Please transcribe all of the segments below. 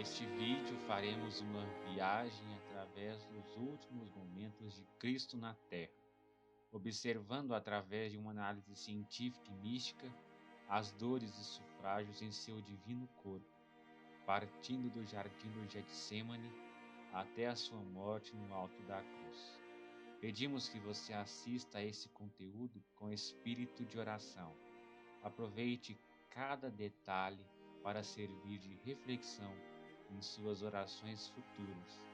Neste vídeo faremos uma viagem através dos últimos momentos de Cristo na Terra, observando através de uma análise científica e mística as dores e sufrágios em seu divino corpo, partindo do jardim do Getsêmani até a sua morte no alto da cruz. Pedimos que você assista a esse conteúdo com espírito de oração. Aproveite cada detalhe para servir de reflexão em suas orações futuras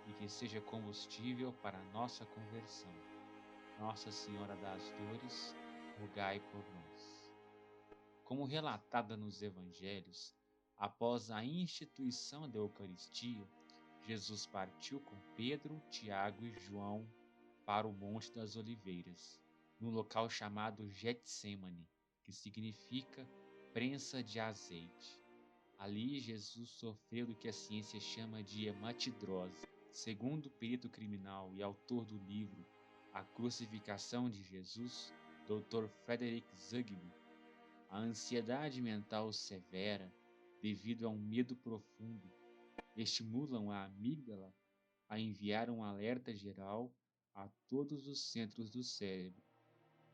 e que seja combustível para a nossa conversão. Nossa Senhora das Dores, rogai por nós. Como relatada nos Evangelhos, após a instituição da Eucaristia, Jesus partiu com Pedro, Tiago e João para o Monte das Oliveiras, num local chamado Getsêmani, que significa prensa de azeite. Ali Jesus sofreu do que a ciência chama de hematidrose. Segundo o perito criminal e autor do livro A Crucificação de Jesus, Dr. Frederick Zugby, a ansiedade mental severa, devido a um medo profundo, estimulam a amígdala a enviar um alerta geral a todos os centros do cérebro.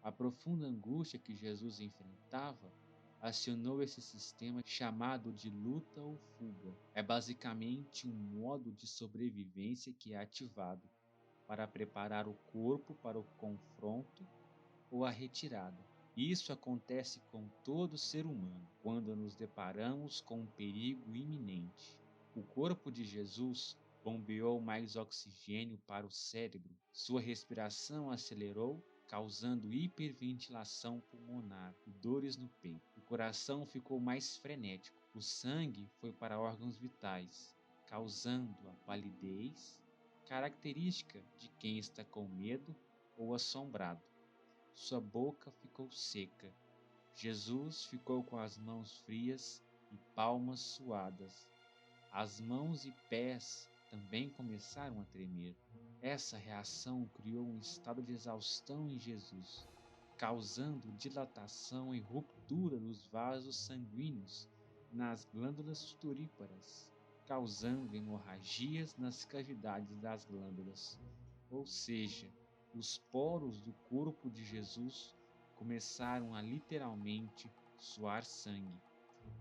A profunda angústia que Jesus enfrentava acionou esse sistema chamado de luta ou fuga. É basicamente um modo de sobrevivência que é ativado para preparar o corpo para o confronto ou a retirada. Isso acontece com todo ser humano quando nos deparamos com um perigo iminente. O corpo de Jesus bombeou mais oxigênio para o cérebro, sua respiração acelerou, causando hiperventilação pulmonar e dores no peito. O coração ficou mais frenético, o sangue foi para órgãos vitais, causando a palidez, característica de quem está com medo ou assombrado. Sua boca ficou seca. Jesus ficou com as mãos frias e palmas suadas. As mãos e pés também começaram a tremer. Essa reação criou um estado de exaustão em Jesus, causando dilatação e ruptura dos vasos sanguíneos nas glândulas sudoríparas, causando hemorragias nas cavidades das glândulas. Ou seja, os poros do corpo de Jesus começaram a literalmente suar sangue.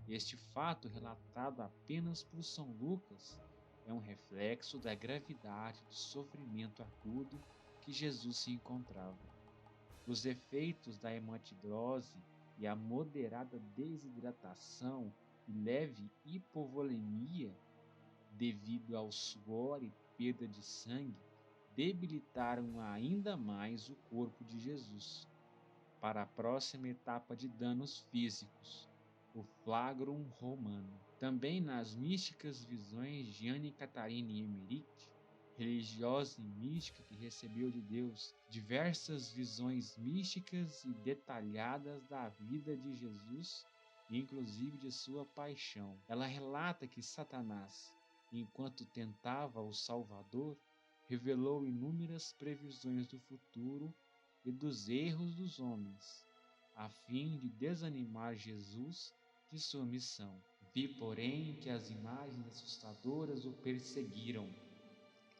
Este fato, relatado apenas por São Lucas, é um reflexo da gravidade do sofrimento agudo que Jesus se encontrava. Os efeitos da hematidrose e a moderada desidratação e leve hipovolemia, devido ao suor e perda de sangue, debilitaram ainda mais o corpo de Jesus. Para a próxima etapa de danos físicos, o flagrum romano. Também nas místicas visões de Anne Catherine Emmerich, religiosa e mística que recebeu de Deus diversas visões místicas e detalhadas da vida de Jesus, inclusive de sua paixão. Ela relata que Satanás, enquanto tentava o Salvador, revelou inúmeras previsões do futuro e dos erros dos homens, a fim de desanimar Jesus de sua missão. Vi, porém, que as imagens assustadoras o perseguiram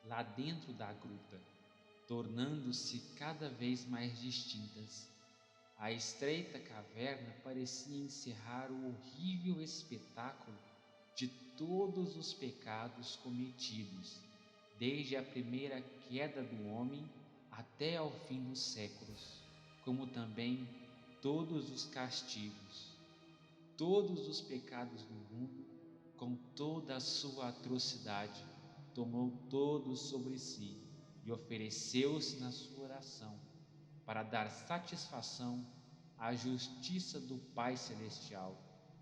lá dentro da gruta, tornando-se cada vez mais distintas. A estreita caverna parecia encerrar o horrível espetáculo de todos os pecados cometidos, desde a primeira queda do homem até ao fim dos séculos, como também todos os castigos, todos os pecados do mundo, com toda a sua atrocidade, tomou todos sobre si e ofereceu-se na sua oração para dar satisfação à justiça do Pai Celestial,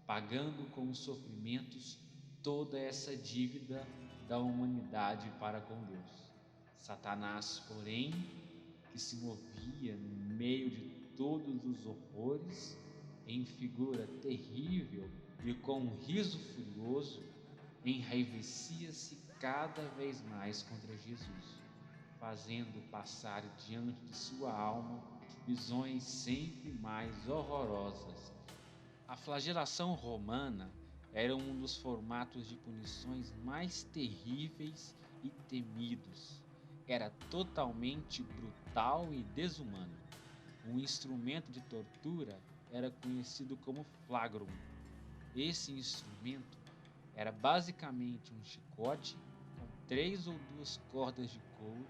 pagando com os sofrimentos toda essa dívida da humanidade para com Deus. Satanás, porém, que se movia no meio de todos os horrores, em figura terrível e com um riso furioso, enraivecia-se cada vez mais contra Jesus, fazendo passar diante de sua alma visões sempre mais horrorosas. A flagelação romana era um dos formatos de punições mais terríveis e temidos. Era totalmente brutal e desumano. Um instrumento de tortura era conhecido como flagrum. Esse instrumento era basicamente um chicote com 3 ou 2 cordas de couro,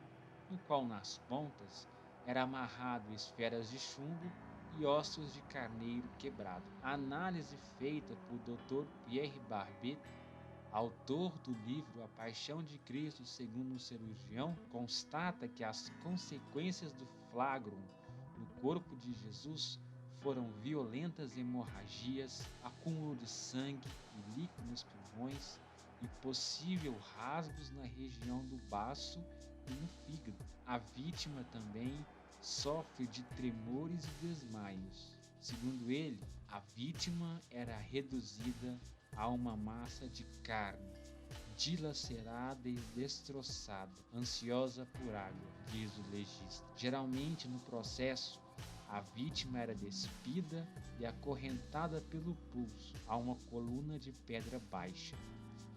no qual nas pontas era amarrado esferas de chumbo e ossos de carneiro quebrado. A análise feita por Dr. Pierre Barbet, autor do livro A Paixão de Cristo segundo o cirurgião, constata que as consequências do flagrum no corpo de Jesus foram violentas hemorragias, acúmulo de sangue e líquido nos pulmões e possível rasgos na região do baço e no fígado. A vítima também sofre de tremores e desmaios. Segundo ele, a vítima era reduzida a uma massa de carne, dilacerada e destroçada, ansiosa por água, diz o legista. Geralmente no processo, a vítima era despida e acorrentada pelo pulso a uma coluna de pedra baixa,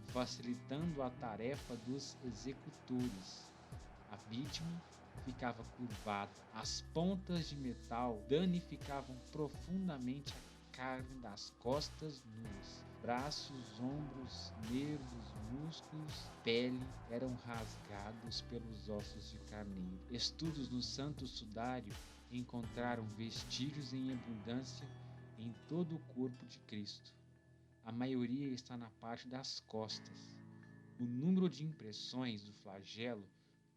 facilitando a tarefa dos executores. A vítima ficava curvada. As pontas de metal danificavam profundamente a carne das costas nuas. Braços, ombros, nervos, músculos, pele eram rasgados pelos ossos de carneiro. Estudos no Santo Sudário encontraram vestígios em abundância em todo o corpo de Cristo. A maioria está na parte das costas. O número de impressões do flagelo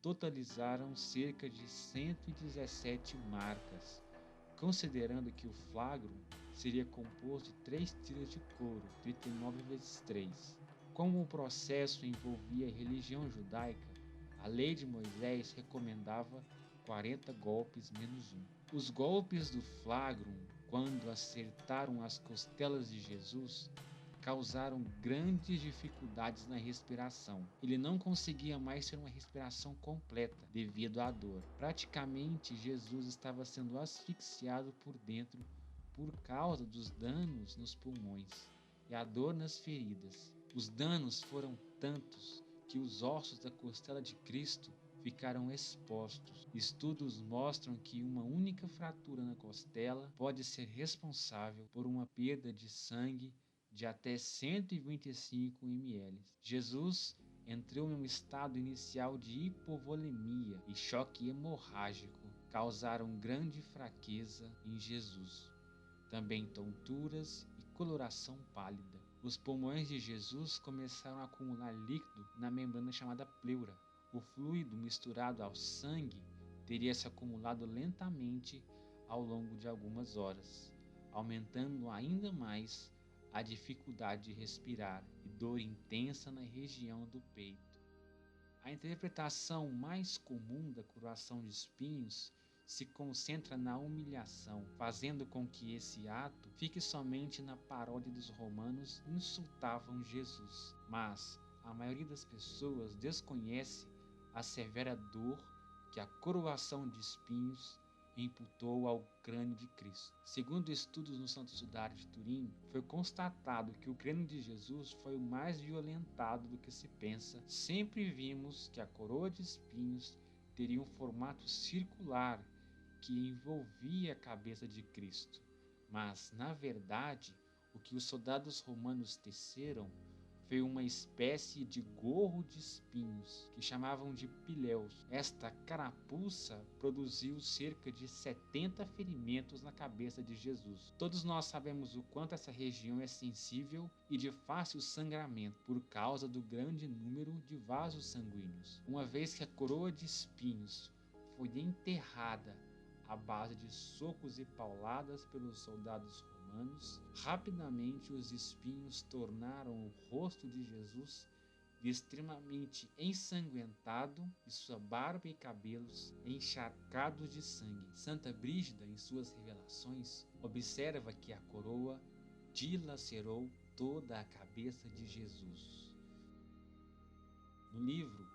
totalizaram cerca de 117 marcas, considerando que o flagrum seria composto de 3 tiras de couro, 39 vezes 3. Como o processo envolvia a religião judaica, a lei de Moisés recomendava 40 golpes menos 1. Os golpes do flagrum, quando acertaram as costelas de Jesus, causaram grandes dificuldades na respiração. Ele não conseguia mais ter uma respiração completa devido à dor. Praticamente, Jesus estava sendo asfixiado por dentro por causa dos danos nos pulmões e a dor nas feridas. Os danos foram tantos que os ossos da costela de Cristo ficaram expostos. Estudos mostram que uma única fratura na costela pode ser responsável por uma perda de sangue de até 125 ml. Jesus entrou em um estado inicial de hipovolemia e choque hemorrágico causaram grande fraqueza em Jesus. Também tonturas e coloração pálida. Os pulmões de Jesus começaram a acumular líquido na membrana chamada pleura. O fluido misturado ao sangue teria se acumulado lentamente ao longo de algumas horas, aumentando ainda mais a dificuldade de respirar e dor intensa na região do peito. A interpretação mais comum da coroação de espinhos se concentra na humilhação, fazendo com que esse ato fique somente na paródia dos romanos que insultavam Jesus. Mas a maioria das pessoas desconhece a severa dor que a coroação de espinhos imputou ao crânio de Cristo. Segundo estudos no Santo Sudário de Turim, foi constatado que o crânio de Jesus foi o mais violentado do que se pensa. Sempre vimos que a coroa de espinhos teria um formato circular que envolvia a cabeça de Cristo. Mas, na verdade, o que os soldados romanos teceram foi uma espécie de gorro de espinhos, que chamavam de pileus. Esta carapuça produziu cerca de 70 ferimentos na cabeça de Jesus. Todos nós sabemos o quanto essa região é sensível e de fácil sangramento, por causa do grande número de vasos sanguíneos. Uma vez que a coroa de espinhos foi enterrada à base de socos e pauladas pelos soldados romanos, rapidamente os espinhos tornaram o rosto de Jesus extremamente ensanguentado e sua barba e cabelos encharcados de sangue. Santa Brígida, em suas revelações, observa que a coroa dilacerou toda a cabeça de Jesus. No livro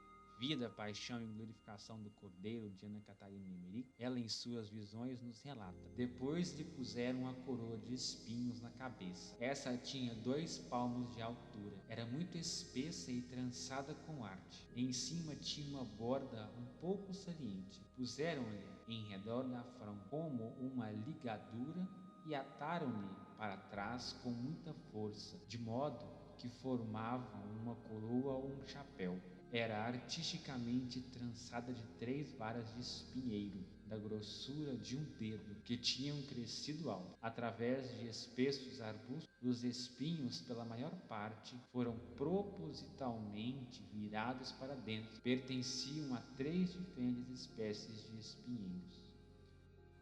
vida, paixão e glorificação do Cordeiro de Ana Catarina Emmerich, ela em suas visões nos relata: depois lhe puseram uma coroa de espinhos na cabeça. Essa tinha 2 palmos de altura, era muito espessa e trançada com arte. Em cima tinha uma borda um pouco saliente. Puseram-lhe em redor da fronte como uma ligadura e ataram-lhe para trás com muita força, de modo que formavam uma coroa ou um chapéu. Era artisticamente trançada de 3 varas de espinheiro, da grossura de um dedo, que tinham crescido alto. Através de espessos arbustos, os espinhos, pela maior parte, foram propositalmente virados para dentro. Pertenciam a 3 diferentes espécies de espinheiros.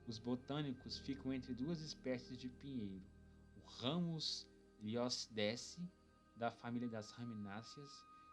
Os botânicos ficam entre 2 espécies de pinheiro: o Ramus liocidece, da família das ramináceas,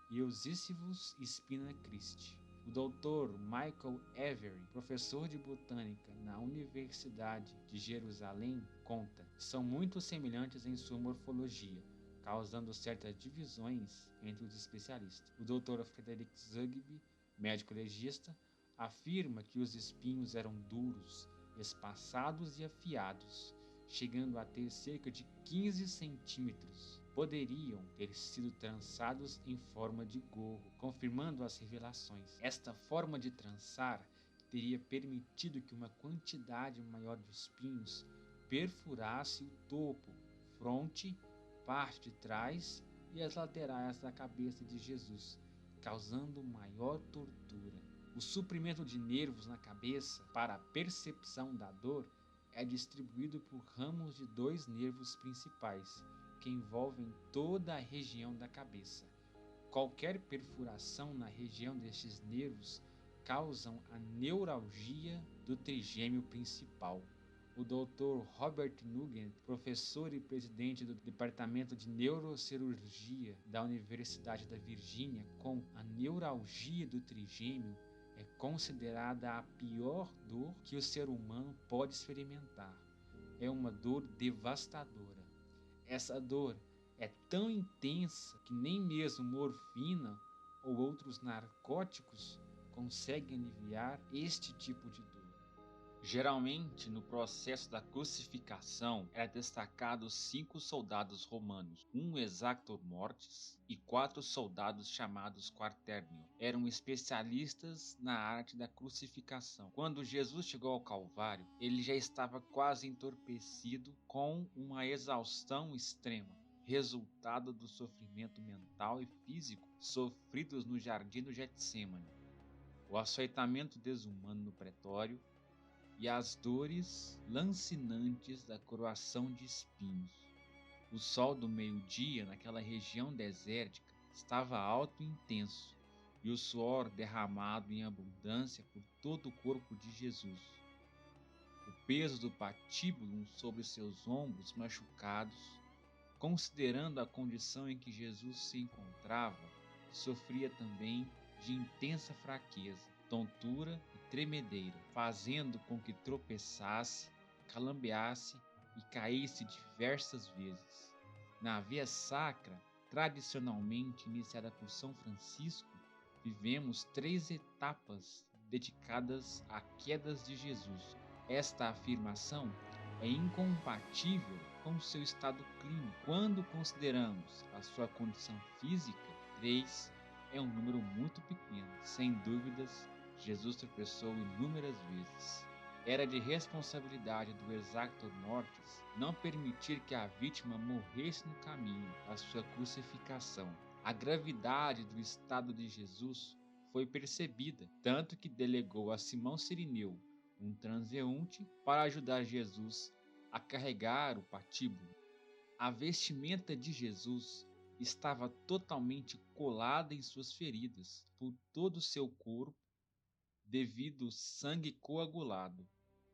e o Ziziphus spina Christi. O Dr. Michael Avery, professor de botânica na Universidade de Jerusalém, conta: são muito semelhantes em sua morfologia, causando certas divisões entre os especialistas. O Dr. Frederick Zugby, médico legista, afirma que os espinhos eram duros, espaçados e afiados, chegando a ter cerca de 15 centímetros. Poderiam ter sido trançados em forma de gorro, confirmando as revelações. Esta forma de trançar teria permitido que uma quantidade maior de espinhos perfurasse o topo, fronte, parte de trás e as laterais da cabeça de Jesus, causando maior tortura. O suprimento de nervos na cabeça para a percepção da dor é distribuído por ramos de 2 nervos principais, que envolvem toda a região da cabeça. Qualquer perfuração na região destes nervos causam a neuralgia do trigêmeo principal. O Dr. Robert Nugent, professor e presidente do Departamento de Neurocirurgia da Universidade da Virgínia, com a neuralgia do trigêmeo é considerada a pior dor que o ser humano pode experimentar. É uma dor devastadora. Essa dor é tão intensa que nem mesmo morfina ou outros narcóticos conseguem aliviar este tipo de dor. Geralmente, no processo da crucificação, era destacados 5 soldados romanos, um exactor mortis e 4 soldados chamados quaternio. Eram especialistas na arte da crucificação. Quando Jesus chegou ao Calvário, ele já estava quase entorpecido com uma exaustão extrema, resultado do sofrimento mental e físico sofridos no jardim do Getsêmani, o açoitamento desumano no pretório e as dores lancinantes da coroação de espinhos. O sol do meio-dia naquela região desértica estava alto e intenso, e o suor derramado em abundância por todo o corpo de Jesus. O peso do patíbulo sobre seus ombros machucados, considerando a condição em que Jesus se encontrava, sofria também de intensa fraqueza, tontura e tremedeira, fazendo com que tropeçasse, calambeasse e caísse diversas vezes. Na Via Sacra, tradicionalmente iniciada por São Francisco, vivemos 3 etapas dedicadas a quedas de Jesus. Esta afirmação é incompatível com seu estado clínico. Quando consideramos a sua condição física, 3 é um número muito pequeno. Sem dúvidas, Jesus tropeçou inúmeras vezes. Era de responsabilidade do exactor mortis não permitir que a vítima morresse no caminho à sua crucificação. A gravidade do estado de Jesus foi percebida, tanto que delegou a Simão Cirineu, um transeunte, para ajudar Jesus a carregar o patíbulo. A vestimenta de Jesus estava totalmente colada em suas feridas por todo o seu corpo, devido ao sangue coagulado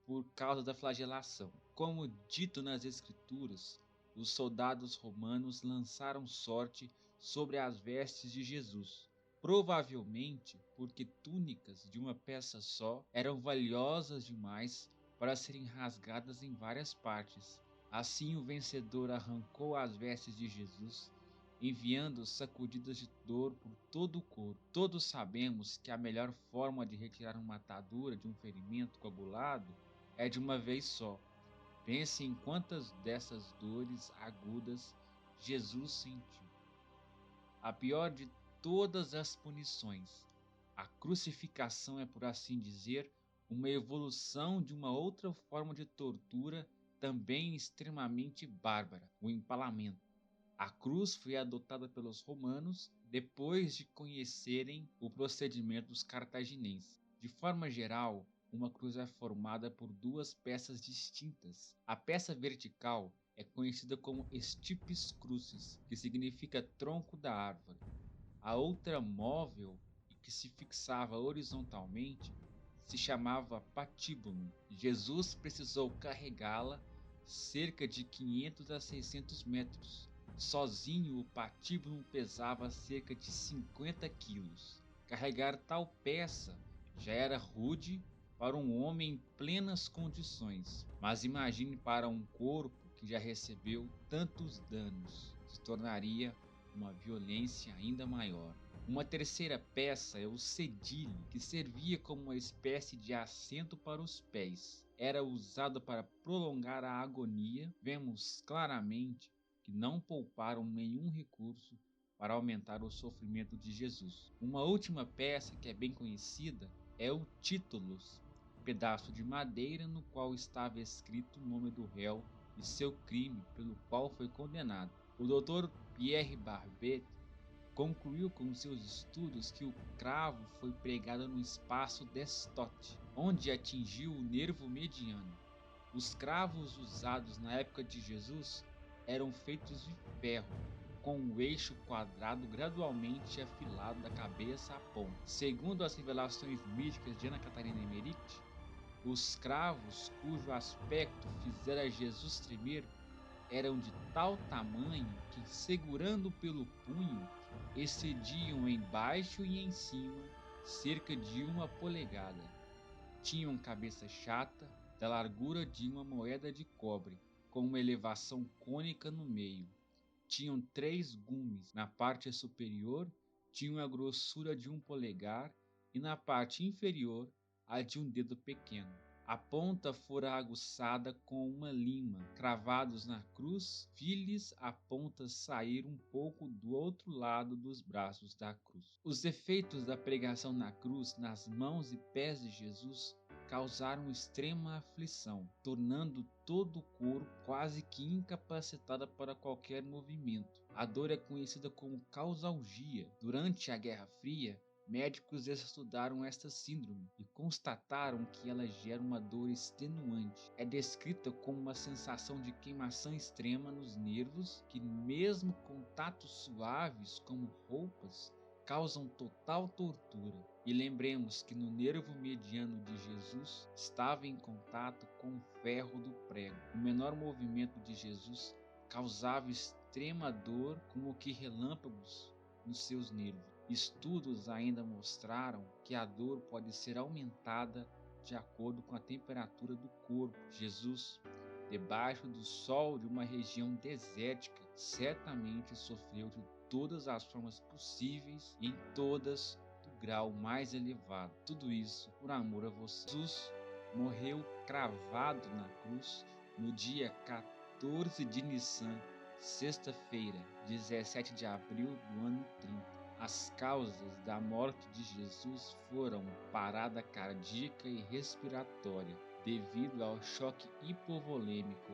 por causa da flagelação. Como dito nas Escrituras, os soldados romanos lançaram sorte sobre as vestes de Jesus, provavelmente porque túnicas de uma peça só eram valiosas demais para serem rasgadas em várias partes. Assim, o vencedor arrancou as vestes de Jesus enviando sacudidas de dor por todo o corpo. Todos sabemos que a melhor forma de retirar uma atadura de um ferimento coagulado é de uma vez só. Pense em quantas dessas dores agudas Jesus sentiu. A pior de todas as punições, a crucificação é, por assim dizer, uma evolução de uma outra forma de tortura também extremamente bárbara, o empalamento. A cruz foi adotada pelos romanos depois de conhecerem o procedimento dos cartaginenses. De forma geral, uma cruz é formada por duas peças distintas. A peça vertical é conhecida como stipes crucis, que significa tronco da árvore. A outra móvel, e que se fixava horizontalmente, se chamava patibulum. Jesus precisou carregá-la cerca de 500 a 600 metros. Sozinho, o patíbulo pesava cerca de 50 quilos. Carregar tal peça já era rude para um homem em plenas condições, mas imagine para um corpo que já recebeu tantos danos, se tornaria uma violência ainda maior. Uma terceira peça é o cedilho, que servia como uma espécie de assento para os pés. Era usado para prolongar a agonia. Vemos claramente que não pouparam nenhum recurso para aumentar o sofrimento de Jesus. Uma última peça que é bem conhecida é o titulus, pedaço de madeira no qual estava escrito o nome do réu e seu crime pelo qual foi condenado. O Dr. Pierre Barbet concluiu com seus estudos que o cravo foi pregado no espaço destote, onde atingiu o nervo mediano. Os cravos usados na época de Jesus eram feitos de ferro, com o eixo quadrado gradualmente afilado da cabeça à ponta. Segundo as revelações místicas de Ana Catarina Emmerich, os cravos cujo aspecto fizera Jesus tremer eram de tal tamanho que, segurando pelo punho, excediam embaixo e em cima cerca de 1 polegada. Tinham cabeça chata, da largura de uma moeda de cobre, com uma elevação cônica no meio. Tinham 3 gumes. Na parte superior, tinham a grossura de 1 polegar e na parte inferior, a de um dedo pequeno. A ponta fora aguçada com uma lima. Cravados na cruz, vi-lhes a ponta sair um pouco do outro lado dos braços da cruz. Os efeitos da pregação na cruz nas mãos e pés de Jesus causaram extrema aflição, tornando todo o corpo quase que incapacitado para qualquer movimento. A dor é conhecida como causalgia. Durante a Guerra Fria, médicos estudaram esta síndrome e constataram que ela gera uma dor extenuante. É descrita como uma sensação de queimação extrema nos nervos que, mesmo contatos suaves como roupas, causam total tortura. E lembremos que no nervo mediano de Jesus estava em contato com o ferro do prego. O menor movimento de Jesus causava extrema dor, como que relâmpagos nos seus nervos. Estudos ainda mostraram que a dor pode ser aumentada de acordo com a temperatura do corpo. Jesus, debaixo do sol de uma região desértica, certamente sofreu de todas as formas possíveis e em todas do grau mais elevado. Tudo isso por amor a você. Jesus morreu cravado na cruz no dia 14 de Nissan, sexta-feira, 17 de abril do ano 30. As causas da morte de Jesus foram parada cardíaca e respiratória, devido ao choque hipovolêmico,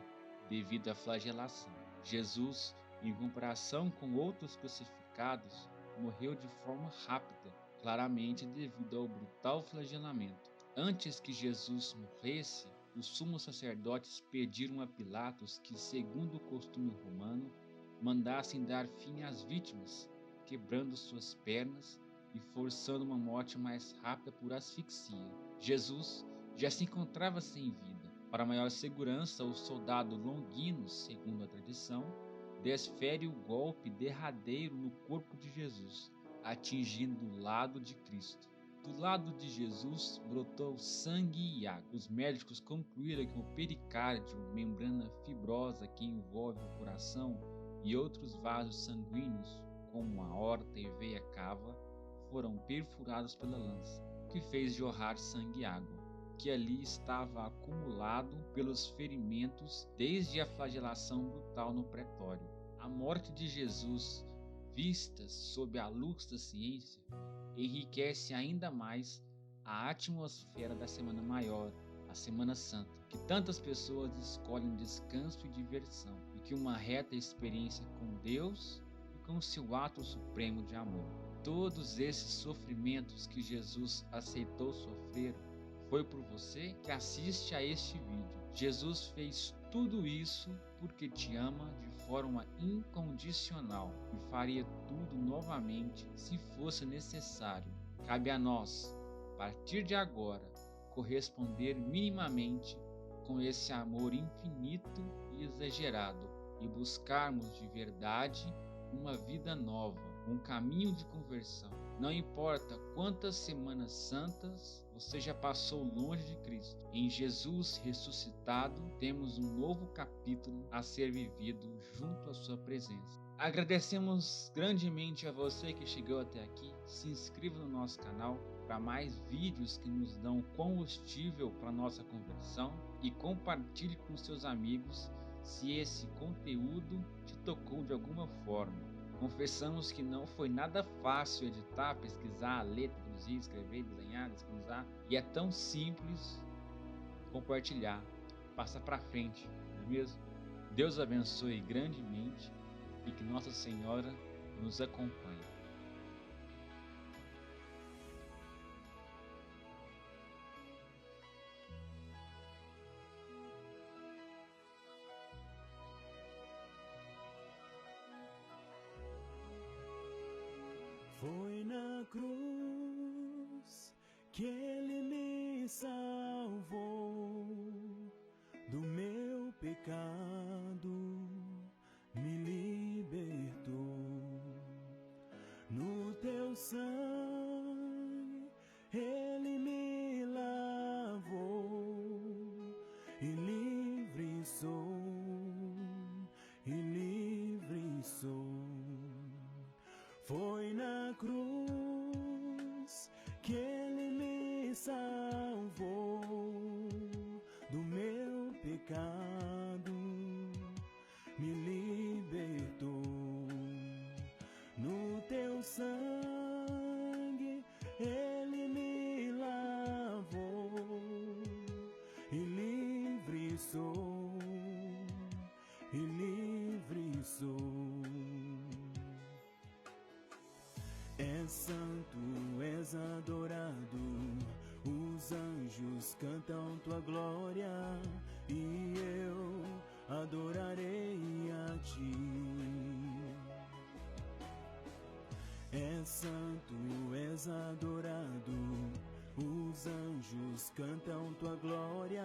devido à flagelação. Jesus, em comparação com outros crucificados, morreu de forma rápida, claramente devido ao brutal flagelamento. Antes que Jesus morresse, os sumos sacerdotes pediram a Pilatos que, segundo o costume romano, mandassem dar fim às vítimas, quebrando suas pernas e forçando uma morte mais rápida por asfixia. Jesus já se encontrava sem vida. Para maior segurança, o soldado Longuino, segundo a tradição, desfere o golpe derradeiro no corpo de Jesus, atingindo o lado de Cristo. Do lado de Jesus brotou sangue e água. Os médicos concluíram que o pericárdio, membrana fibrosa que envolve o coração e outros vasos sanguíneos, como a aorta e veia cava, foram perfurados pela lança, que fez jorrar sangue e água, que ali estava acumulado pelos ferimentos desde a flagelação brutal no pretório. A morte de Jesus, vista sob a luz da ciência, enriquece ainda mais a atmosfera da Semana Maior, a Semana Santa, que tantas pessoas escolhem descanso e diversão, e que uma reta experiência com Deus e com seu ato supremo de amor. Todos esses sofrimentos que Jesus aceitou sofrer foi por você que assiste a este vídeo. Jesus fez tudo isso porque te ama de forma incondicional e faria tudo novamente se fosse necessário. Cabe a nós, a partir de agora, corresponder minimamente com esse amor infinito e exagerado e buscarmos de verdade uma vida nova, um caminho de conversão. Não importa quantas semanas santas você já passou longe de Cristo, em Jesus ressuscitado temos um novo capítulo a ser vivido junto à sua presença. Agradecemos grandemente a você que chegou até aqui. Se inscreva no nosso canal para mais vídeos que nos dão combustível para nossa conversão e compartilhe com seus amigos se esse conteúdo te tocou de alguma forma. Confessamos que não foi nada fácil editar, pesquisar, ler, traduzir, escrever, desenhar, descruzar, e é tão simples compartilhar, passar para frente, não é mesmo? Deus abençoe grandemente e que Nossa Senhora nos acompanhe. Foi na cruz que Ele me salvou do meu pecado, me libertou. No teu sangue Ele me lavou e livre sou, e livre sou. Foi na cruz que Ele me salvou do meu pecado, me libertou. No teu sangue Ele me lavou e livre sou, e livre sou. És santo, és adorado, os anjos cantam tua glória e eu adorarei a ti. És santo, és adorado, os anjos cantam tua glória